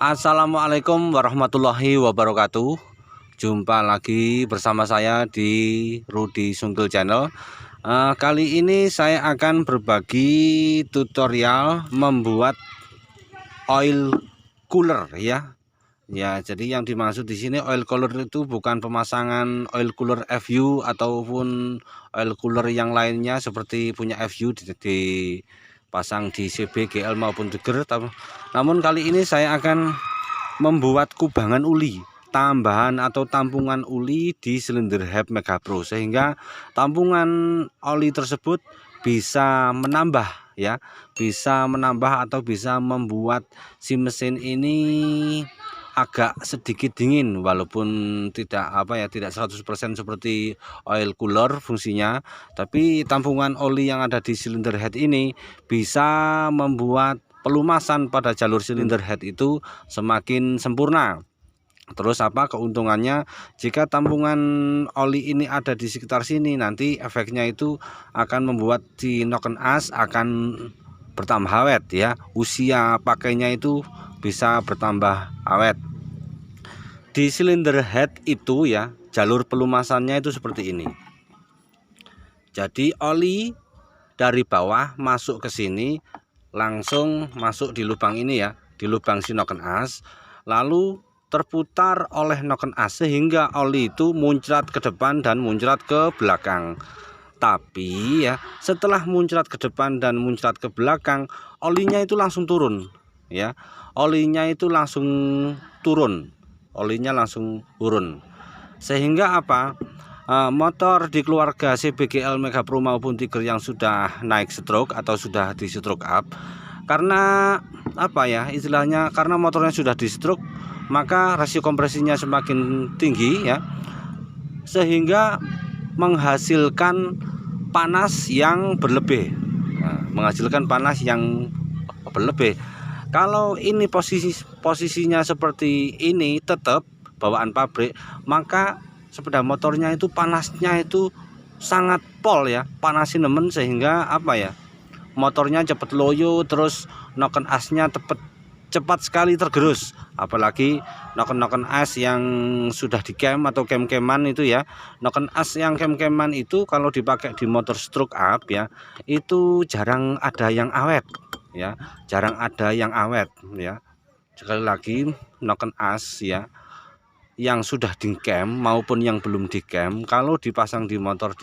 Assalamualaikum warahmatullahi wabarakatuh. Jumpa lagi bersama saya di Rudy Sungkil Channel. Kali ini saya akan berbagi tutorial membuat oil cooler ya. Jadi yang dimaksud di sini oil cooler itu bukan pemasangan oil cooler FU ataupun oil cooler yang lainnya seperti punya FU dipasang di CB, GL maupun Tiger. Namun kali ini saya akan membuat kubangan uli, tambahan atau tampungan uli di silinder head Mega Pro, sehingga tampungan oli tersebut bisa menambah ya, bisa menambah atau bisa membuat si mesin ini agak sedikit dingin, walaupun tidak tidak 100% seperti oil cooler fungsinya, tapi tampungan oli yang ada di silinder head ini bisa membuat pelumasan pada jalur silinder head itu semakin sempurna. Terus keuntungannya, jika tampungan oli ini ada di sekitar sini, nanti efeknya itu akan membuat si noken as akan bertambah awet ya, usia pakainya itu bisa bertambah awet. Di silinder head itu ya, jalur pelumasannya itu seperti ini. Jadi oli dari bawah masuk ke sini, langsung masuk di lubang ini ya, di lubang si noken as, lalu terputar oleh noken as sehingga oli itu muncrat ke depan dan muncrat ke belakang. Tapi ya, setelah muncrat ke depan dan muncrat ke belakang, olinya itu langsung turun ya. Olinya itu langsung turun. Sehingga motor di keluarga CBGL Mega Pro maupun Tiger yang sudah naik stroke atau sudah di stroke up, karena istilahnya karena motornya sudah di stroke, maka rasio kompresinya semakin tinggi ya, sehingga menghasilkan panas yang berlebih. Kalau ini posisinya seperti ini tetap bawaan pabrik, maka sepeda motornya itu panasnya itu sangat pol ya, panasin nemen, sehingga motornya cepat loyo, terus noken asnya cepat sekali tergerus. Apalagi noken as yang sudah di cam atau cam-caman itu ya, noken as yang cam-caman itu kalau dipakai di motor stroke up ya, itu jarang ada yang awet ya, sekali lagi, noken as ya yang sudah di cam maupun yang belum di cam, kalau dipasang di motor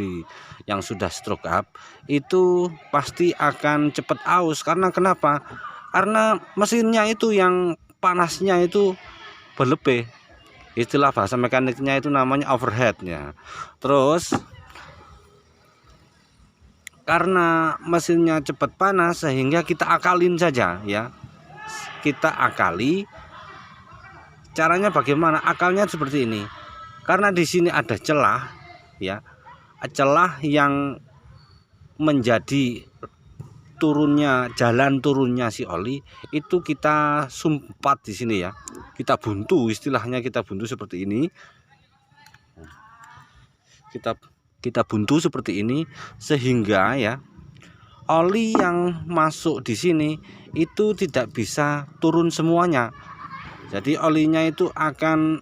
yang sudah stroke up, itu pasti akan cepat aus. Karena kenapa? Karena mesinnya itu yang panasnya itu berlebih, istilah bahasa mekaniknya itu namanya overheat ya. Terus karena mesinnya cepat panas, sehingga kita akalin saja ya, caranya bagaimana? Akalnya seperti ini. Karena di sini ada celah ya, celah yang menjadi jalan turunnya si oli itu, kita sumpat di sini ya, kita buntu, istilahnya kita buntu seperti ini, kita buntu seperti ini, sehingga ya oli yang masuk di sini itu tidak bisa turun semuanya. Jadi olinya itu akan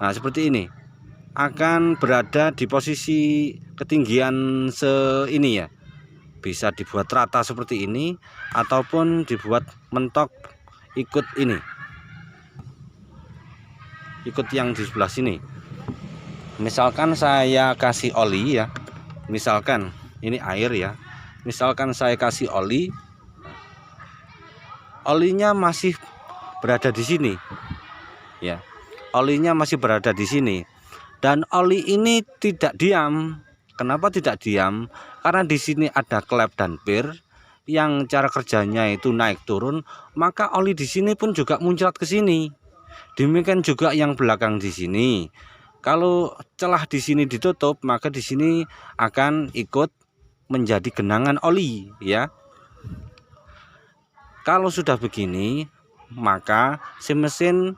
seperti ini, akan berada di posisi ketinggian ini ya, bisa dibuat rata seperti ini ataupun dibuat mentok ikut yang di sebelah sini. Misalkan saya kasih oli ya, misalkan ini air ya, misalkan saya kasih olinya masih berada di sini ya, olinya masih berada di sini, dan oli ini tidak diam. Kenapa tidak diam? Karena di sini ada klep dan pir yang cara kerjanya itu naik turun, maka oli di sini pun juga muncrat ke sini. Demikian juga yang belakang di sini. Kalau celah di sini ditutup, maka di sini akan ikut menjadi genangan oli ya. Kalau sudah begini, maka si mesin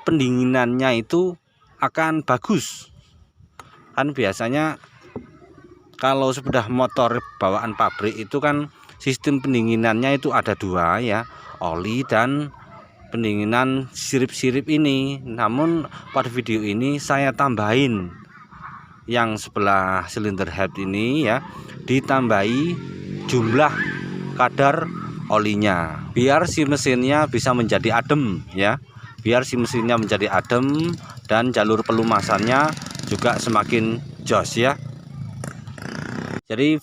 pendinginannya itu akan bagus. Kan biasanya kalau sepeda motor bawaan pabrik itu kan sistem pendinginannya itu ada dua ya, oli dan pendinginan sirip-sirip ini. Namun pada video ini saya tambahin yang sebelah silinder head ini ya, ditambahi jumlah kadar olinya biar si mesinnya bisa menjadi adem ya, biar si mesinnya menjadi adem dan jalur pelumasannya juga semakin jos ya. Jadi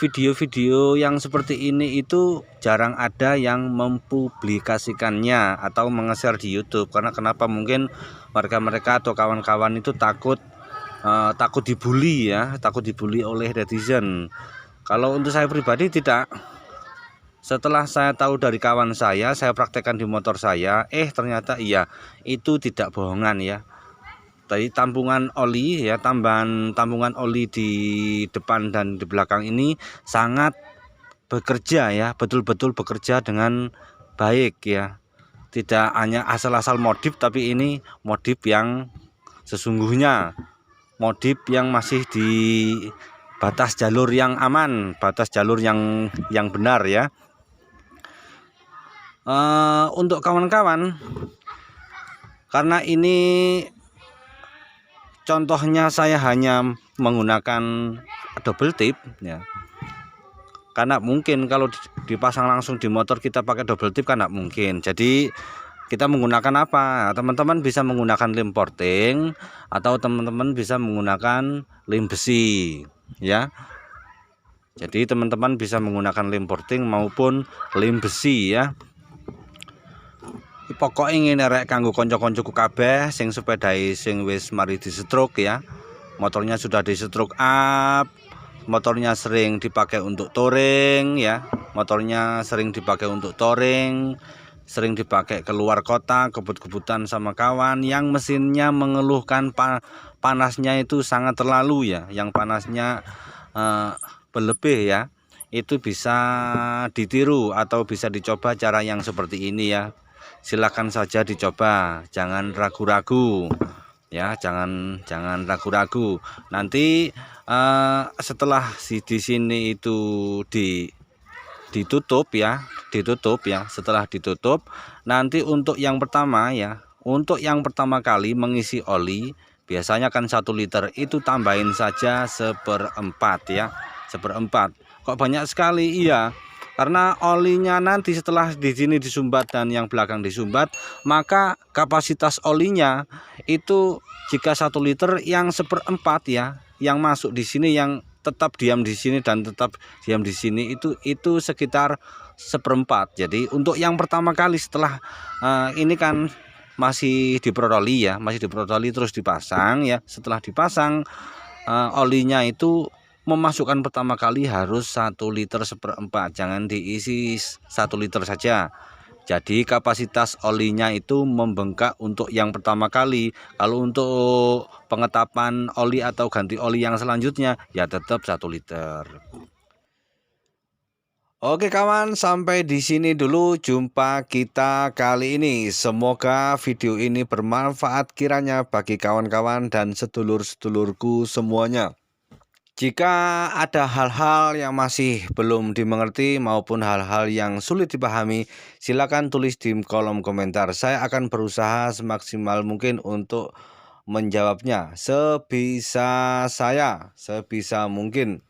video-video yang seperti ini itu jarang ada yang mempublikasikannya atau menge-share di YouTube. Karena kenapa? Mungkin mereka atau kawan-kawan itu takut dibully ya, takut dibully oleh netizen. Kalau untuk saya pribadi tidak. Setelah saya tahu dari kawan saya praktekkan di motor saya, ternyata iya, itu tidak bohongan ya. Tadi tampungan oli ya, tambungan oli di depan dan di belakang ini sangat bekerja ya, betul-betul bekerja dengan baik ya. Tidak hanya asal-asal modif, tapi ini modif yang sesungguhnya, modif yang masih di batas jalur yang aman, batas jalur yang benar ya. Untuk kawan-kawan, karena ini contohnya saya hanya menggunakan double tip ya, karena mungkin kalau dipasang langsung di motor kita pakai double tip kan tidak mungkin. Jadi kita menggunakan apa? Teman-teman bisa menggunakan lem porting atau teman-teman bisa menggunakan lem besi ya. Jadi teman-teman bisa menggunakan lem porting maupun lem besi ya. Pokoknya ngene rek, kanggo kanca-kancaku kabeh sing sepedai sing wis mari di stroke ya, motornya sudah di stroke up, motornya sering dipakai untuk touring ya, motornya sering dipakai untuk touring, sering dipakai keluar kota, kebut-kebutan sama kawan, yang mesinnya mengeluhkan panasnya itu sangat terlalu ya, yang panasnya berlebih ya, itu bisa ditiru atau bisa dicoba cara yang seperti ini ya. Silakan saja dicoba, jangan ragu-ragu ya, jangan ragu-ragu. Nanti setelah di sini itu ditutup ya, setelah ditutup nanti untuk yang pertama ya, untuk yang pertama kali mengisi oli biasanya kan 1 liter, itu tambahin saja 1/4 ya, 1/4. Kok banyak sekali? Iya, karena olinya nanti setelah di sini disumbat dan yang belakang disumbat, maka kapasitas olinya itu jika 1 liter yang 1/4 ya, yang masuk di sini, yang tetap diam di sini dan tetap diam di sini itu sekitar 1/4. Jadi untuk yang pertama kali setelah ini kan masih diprotoli ya, masih diprotoli terus dipasang ya. Setelah dipasang olinya itu memasukkan pertama kali harus 1 liter 1/4, jangan diisi 1 liter saja. Jadi kapasitas olinya itu membengkak untuk yang pertama kali. Kalau untuk pengetapan oli atau ganti oli yang selanjutnya ya tetap 1 liter. Oke kawan, sampai di sini dulu jumpa kita kali ini. Semoga video ini bermanfaat kiranya bagi kawan-kawan dan sedulur-sedulurku semuanya. Jika ada hal-hal yang masih belum dimengerti maupun hal-hal yang sulit dipahami, silakan tulis di kolom komentar. Saya akan berusaha semaksimal mungkin untuk menjawabnya sebisa saya, sebisa mungkin.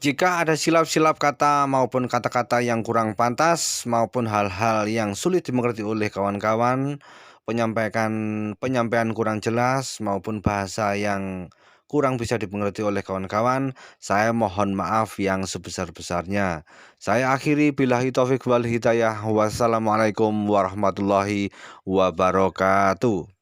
Jika ada silap-silap kata maupun kata-kata yang kurang pantas maupun hal-hal yang sulit dimengerti oleh kawan-kawan, penyampaian kurang jelas maupun bahasa yang kurang bisa dimengerti oleh kawan-kawan, saya mohon maaf yang sebesar-besarnya. Saya akhiri billahi taufik wal hidayah. Wassalamualaikum warahmatullahi wabarakatuh.